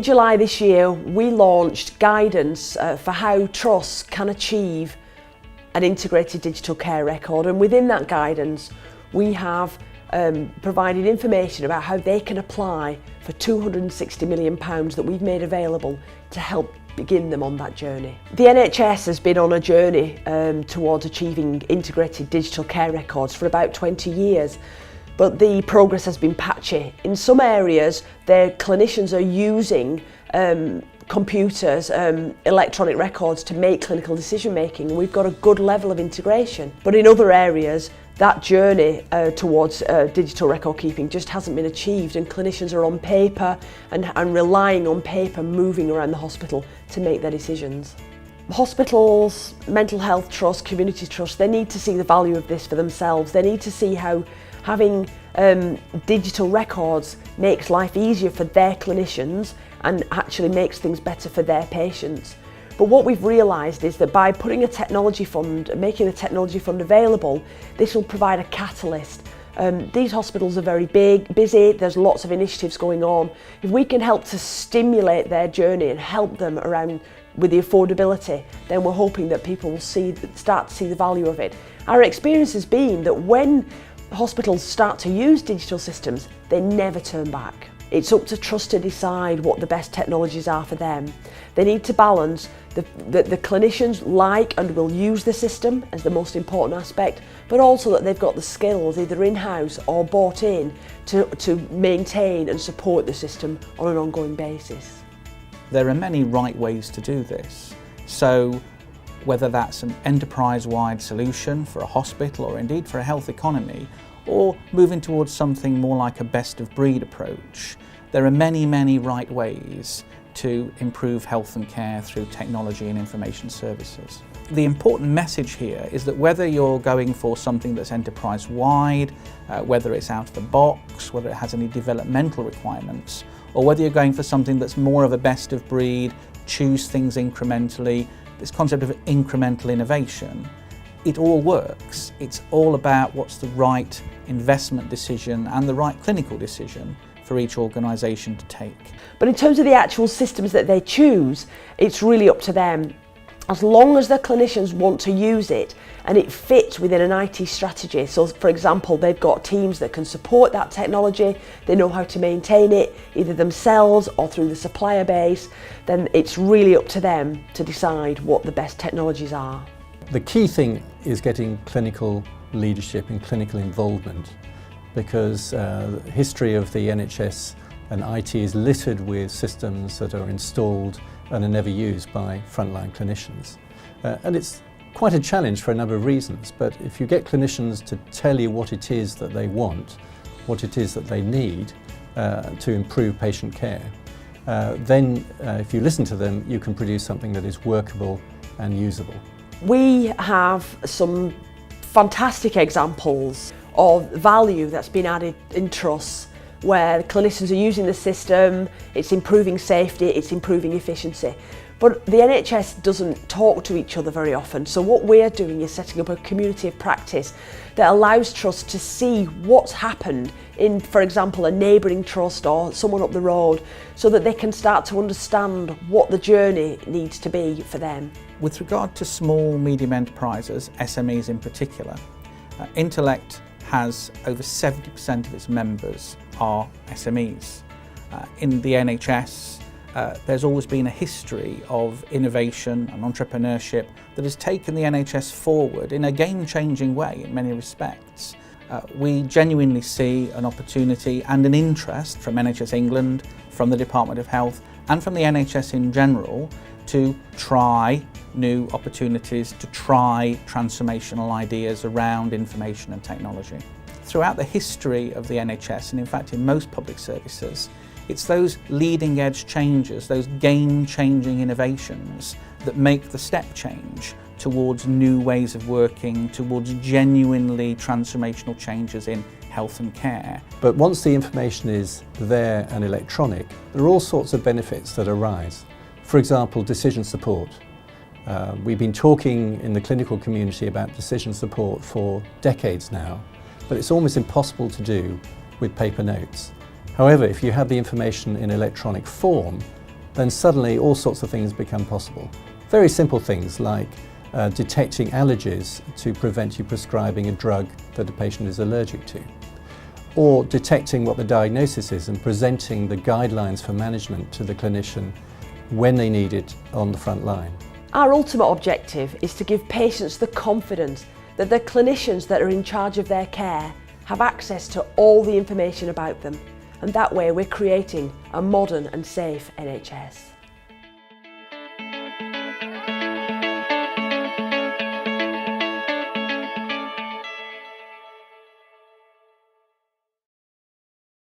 In July this year, we launched guidance for how trusts can achieve an integrated digital care record, and within that guidance we have provided information about how they can apply for £260 million that we've made available to help begin them on that journey. The NHS has been on a journey towards achieving integrated digital care records for about 20 years, but the progress has been patchy. In some areas, their clinicians are using computers, electronic records to make clinical decision making, and we've got a good level of integration. But in other areas, that journey towards digital record keeping just hasn't been achieved, and clinicians are on paper and relying on paper moving around the hospital to make their decisions. Hospitals, mental health trusts, community trusts, they need to see the value of this for themselves. They need to see how having digital records makes life easier for their clinicians and actually makes things better for their patients. But what we've realised is that by putting a technology fund, making the technology fund available, this will provide a catalyst. These hospitals are very busy, there's lots of initiatives going on. If we can help to stimulate their journey and help them around with the affordability, then we're hoping that people will start to see the value of it. Our experience has been that when hospitals start to use digital systems, they never turn back. It's up to trust to decide what the best technologies are for them. They need to balance the clinicians like and will use the system as the most important aspect, but also that they've got the skills either in-house or bought in to maintain and support the system on an ongoing basis. There are many right ways to do this. So whether that's an enterprise-wide solution for a hospital or indeed for a health economy, or moving towards something more like a best-of-breed approach, there are many right ways to improve health and care through technology and information services. The important message here is that whether you're going for something that's enterprise-wide, whether it's out of the box, whether it has any developmental requirements, or whether you're going for something that's more of a best-of-breed, choose things incrementally, this concept of incremental innovation, it all works. It's all about what's the right investment decision and the right clinical decision for each organisation to take. But in terms of the actual systems that they choose, it's really up to them. As long as the clinicians want to use it and it fits within an IT strategy, so for example they've got teams that can support that technology, they know how to maintain it either themselves or through the supplier base, then it's really up to them to decide what the best technologies are. The key thing is getting clinical leadership and clinical involvement, because the history of the NHS and IT is littered with systems that are installed and are never used by frontline clinicians. And it's quite a challenge for a number of reasons, but if you get clinicians to tell you what it is that they want, what it is that they need to improve patient care, then if you listen to them, you can produce something that is workable and usable. We have some fantastic examples of value that's been added in trusts where clinicians are using the system, it's improving safety, it's improving efficiency. But the NHS doesn't talk to each other very often, so what we're doing is setting up a community of practice that allows trusts to see what's happened in, for example, a neighbouring trust or someone up the road, so that they can start to understand what the journey needs to be for them. With regard to small, medium enterprises, SMEs in particular, Intellect has over 70% of its members are SMEs. In the NHS, there's always been a history of innovation and entrepreneurship that has taken the NHS forward in a game-changing way in many respects. We genuinely see an opportunity and an interest from NHS England, from the Department of Health and from the NHS in general to try new opportunities, to try transformational ideas around information and technology. Throughout the history of the NHS, and in fact in most public services, it's those leading edge changes, those game-changing innovations that make the step change towards new ways of working, towards genuinely transformational changes in health and care. But once the information is there and electronic, there are all sorts of benefits that arise. For example, decision support. We've been talking in the clinical community about decision support for decades now, but it's almost impossible to do with paper notes. However, if you have the information in electronic form, then suddenly all sorts of things become possible. Very simple things like detecting allergies to prevent you prescribing a drug that a patient is allergic to, or detecting what the diagnosis is and presenting the guidelines for management to the clinician when they need it on the front line. Our ultimate objective is to give patients the confidence that the clinicians that are in charge of their care have access to all the information about them, and that way we're creating a modern and safe NHS.